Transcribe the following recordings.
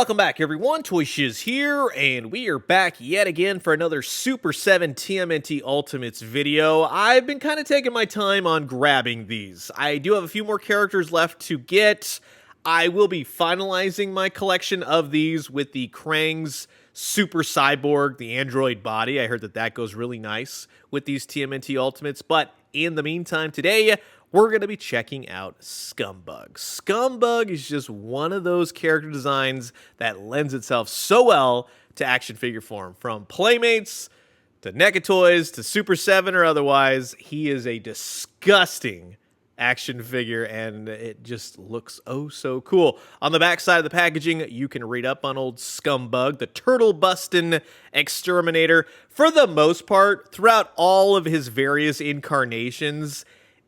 Welcome back, everyone. Toy Shiz here, and we are back yet again for another Super 7 TMNT Ultimates video. I've been kind of taking my time on grabbing these. I do have a few more characters left to get. I will be finalizing my collection of these with the Krang's Super Cyborg, the android body. I heard that that goes really nice with these TMNT Ultimates, but in the meantime, today, we're going to be checking out SCUMBUG. SCUMBUG is just one of those character designs that lends itself so well to action figure form. From Playmates to NECA Toys to Super 7 or otherwise, he is a disgusting action figure, and it just looks oh so cool. On the back side of the packaging, you can read up on old SCUMBUG, the turtle-bustin' exterminator. For the most part, throughout all of his various incarnations,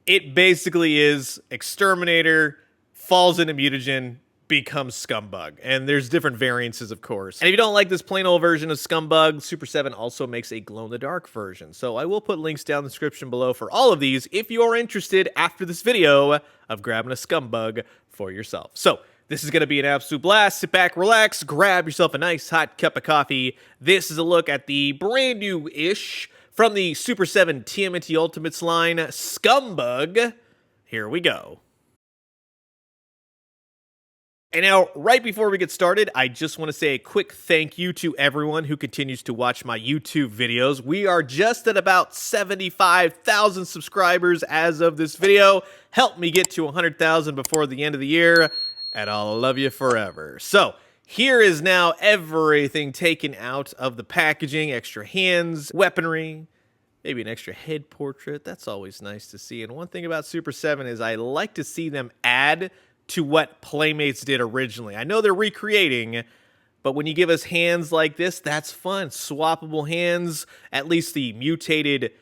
it basically is exterminator, falls into mutagen, becomes SCUMBUG. And there's different variances, of course. And if you don't like this plain old version of SCUMBUG, Super 7 also makes a glow-in-the-dark version. So I will put links down in the description below for all of these if you are interested after this video of grabbing a SCUMBUG for yourself. So this is going to be an absolute blast. Sit back, relax, grab yourself a nice hot cup of coffee. This is a look at the brand new-ish from the Super 7 TMNT Ultimates line, SCUMBUG. Here we go. And now, right before we get started, I just want to say a quick thank you to everyone who continues to watch my YouTube videos. We are just at about 75,000 subscribers as of this video. Help me get to 100,000 before the end of the year, and I'll love you forever. So, here is now everything taken out of the packaging, extra hands, weaponry, maybe an extra head portrait. That's always nice to see. And one thing about Super 7 is I like to see them add to what Playmates did originally. I know they're recreating, but when you give us hands like this, that's fun. Swappable hands, at least the mutated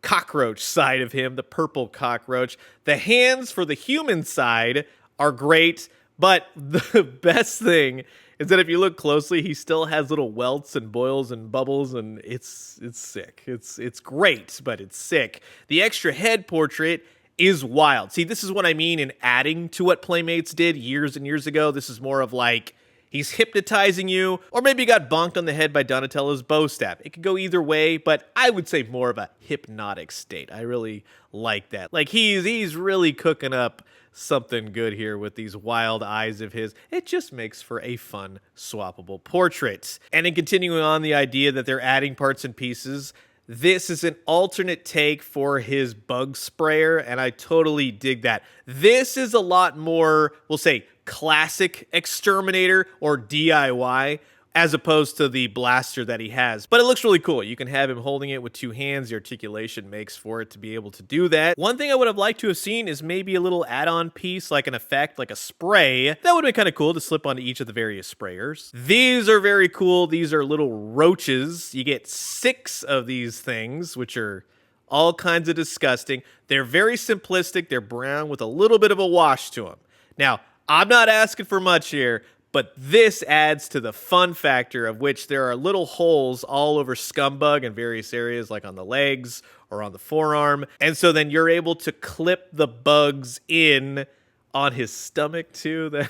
cockroach side of him, the purple cockroach. The hands for the human side are great, but the best thing is that if you look closely, he still has little welts and boils and bubbles, and it's sick. It's great, but it's sick. The extra head portrait is wild. See, this is what I mean in adding to what Playmates did years and years ago. This is more of like, he's hypnotizing you, or maybe you got bonked on the head by Donatello's bow staff. It could go either way, but I would say more of a hypnotic state. I really like that. Like, he's really cooking up something good here with these wild eyes of his. It just makes for a fun, swappable portrait. And in continuing on the idea that they're adding parts and pieces, this is an alternate take for his bug sprayer, and I totally dig that. This is a lot more, we'll say, classic exterminator or DIY, as opposed to the blaster that he has. But it looks really cool. You can have him holding it with two hands. The articulation makes for it to be able to do that. One thing I would have liked to have seen is maybe a little add-on piece, like an effect, like a spray. That would have been kind of cool to slip onto each of the various sprayers. These are very cool. These are little roaches. You get 6 of these things, which are all kinds of disgusting. They're very simplistic. They're brown with a little bit of a wash to them. Now, I'm not asking for much here, but this adds to the fun factor of which there are little holes all over SCUMBUG in various areas, like on the legs or on the forearm. And so then you're able to clip the bugs in on his stomach too. That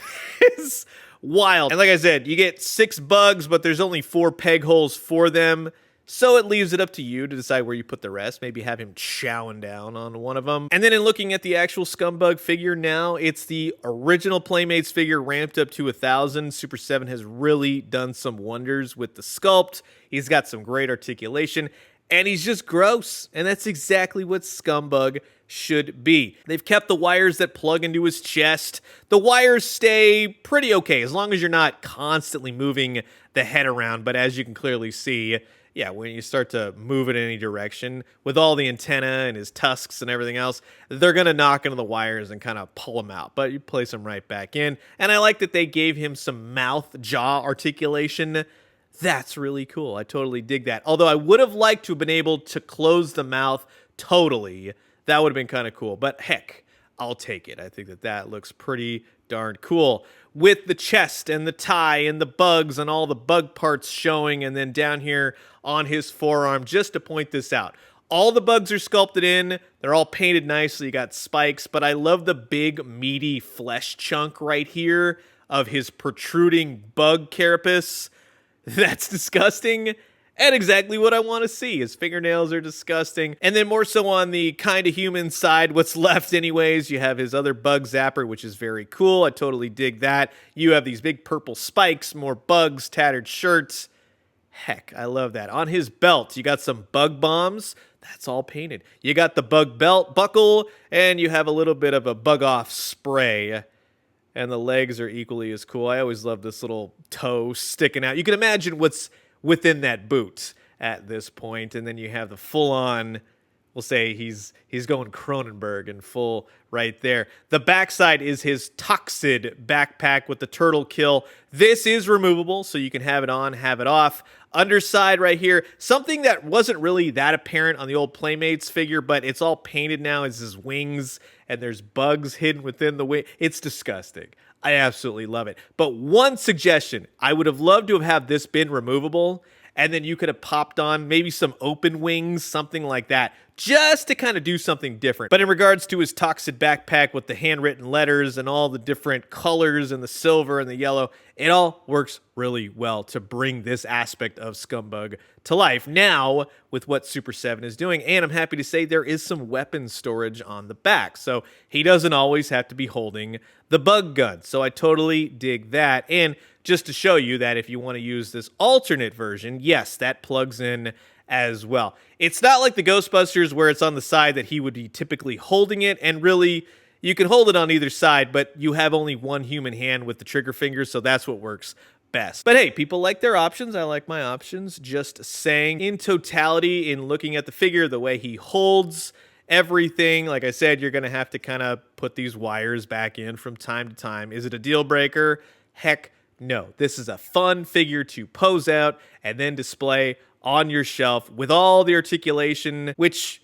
is wild. And like I said, you get 6 bugs, but there's only 4 peg holes for them. So it leaves it up to you to decide where you put the rest. Maybe have him chowing down on one of them. And then in looking at the actual SCUMBUG figure now, it's the original Playmates figure ramped up to 1,000. Super 7 has really done some wonders with the sculpt. He's got some great articulation, and he's just gross. And that's exactly what SCUMBUG should be. They've kept the wires that plug into his chest. The wires stay pretty okay, as long as you're not constantly moving the head around. But as you can clearly see, yeah, when you start to move it in any direction, with all the antenna and his tusks and everything else, they're going to knock into the wires and kind of pull them out. But you place them right back in. And I like that they gave him some mouth-jaw articulation. That's really cool. I totally dig that. Although I would have liked to have been able to close the mouth totally. That would have been kind of cool. But heck, I'll take it. I think that that looks pretty darn cool. With the chest and the tie and the bugs and all the bug parts showing, and then down here on his forearm, just to point this out. All the bugs are sculpted in. They're all painted nicely. You got spikes, but I love the big, meaty flesh chunk right here. of his protruding bug carapace. That's disgusting. And exactly what I want to see. His fingernails are disgusting. And then more so on the kind of human side, what's left anyways, you have his other bug zapper, which is very cool. I totally dig that. You have these big purple spikes, more bugs, tattered shirts. Heck, I love that. On his belt, you got some bug bombs. That's all painted. You got the bug belt buckle, and you have a little bit of a bug off spray. And the legs are equally as cool. I always love this little toe sticking out. You can imagine what's within that boot at this point. And then you have the full-on, we'll say he's going Cronenberg in full right there. The backside is his Toxid backpack with the turtle kill. This is removable, so you can have it on, have it off. Underside right here, something that wasn't really that apparent on the old Playmates figure, but it's all painted now, is his wings, and there's bugs hidden within the wing. It's disgusting. I absolutely love it. But one suggestion, I would have loved to have this been removable, and then you could have popped on maybe some open wings, something like that, just to kind of do something different. But in regards to his Toxic backpack with the handwritten letters and all the different colors and the silver and the yellow, it all works really well to bring this aspect of Scumbug to life now with what Super 7 is doing. And I'm happy to say there is some weapon storage on the back, so he doesn't always have to be holding the bug gun. So I totally dig that. And just to show you that if you want to use this alternate version, yes, that plugs in as well. It's not like the Ghostbusters where it's on the side that he would be typically holding it, and really, you can hold it on either side, but you have only one human hand with the trigger finger, so that's what works best. But hey, people like their options. I like my options. Just saying, in totality, in looking at the figure, the way he holds everything, like I said, you're going to have to kind of put these wires back in from time to time. Is it a deal breaker? Heck no. This is a fun figure to pose out and then display on your shelf with all the articulation, which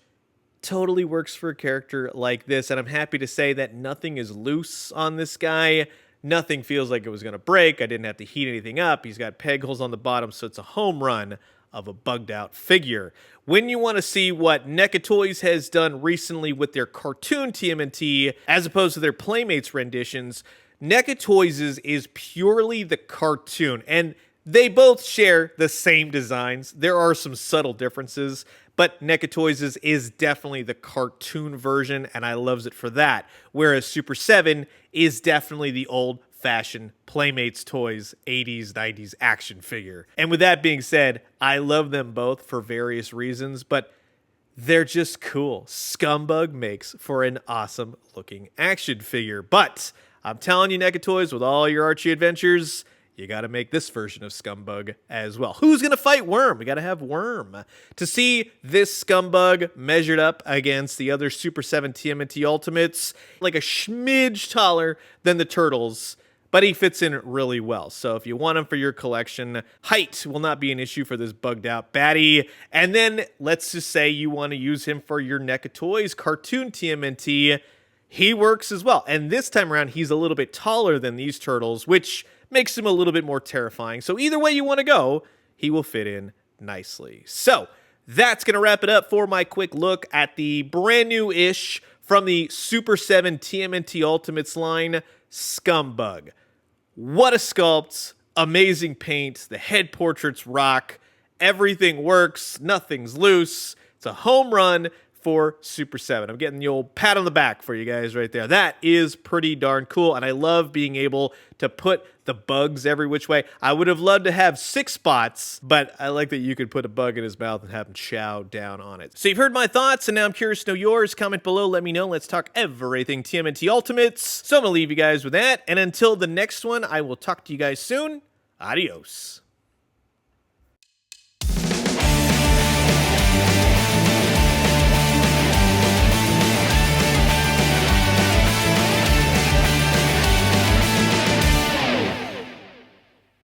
totally works for a character like this. And I'm happy to say that nothing is loose on this guy. Nothing feels like it was going to break. I didn't have to heat anything up. He's got peg holes on the bottom, so it's a home run of a bugged out figure. When you want to see what NECA Toys has done recently with their cartoon TMNT as opposed to their Playmates renditions, NECA Toys is purely the cartoon, and they both share the same designs. There are some subtle differences, but NECA Toys is definitely the cartoon version, and I loves it for that. Whereas Super 7 is definitely the old-fashioned Playmates Toys 80s, 90s action figure. And with that being said, I love them both for various reasons, but they're just cool. Scumbug makes for an awesome-looking action figure. But I'm telling you, NECA Toys, with all your Archie adventures, you got to make this version of Scumbug as well. Who's going to fight Worm? We got to have Worm. To see this Scumbug measured up against the other Super 7 TMNT Ultimates, like a smidge taller than the Turtles, but he fits in really well. So if you want him for your collection, height will not be an issue for this bugged out baddie. And then let's just say you want to use him for your NECA Toys cartoon TMNT. He works as well. And this time around, he's a little bit taller than these Turtles, which makes him a little bit more terrifying. So either way you want to go, he will fit in nicely. So that's going to wrap it up for my quick look at the brand new-ish from the Super 7 TMNT Ultimates line, Scumbug. What a sculpt, amazing paint, the head portraits rock, everything works, nothing's loose. It's a home run for Super 7. I'm getting the old pat on the back for you guys right there. That is pretty darn cool, and I love being able to put the bugs every which way. I would have loved to have 6 spots, but I like that you could put a bug in his mouth and have him chow down on it. So you've heard my thoughts, and now I'm curious to know yours. Comment below, let me know. Let's talk everything TMNT Ultimates. So I'm going to leave you guys with that, and until the next one, I will talk to you guys soon. Adios.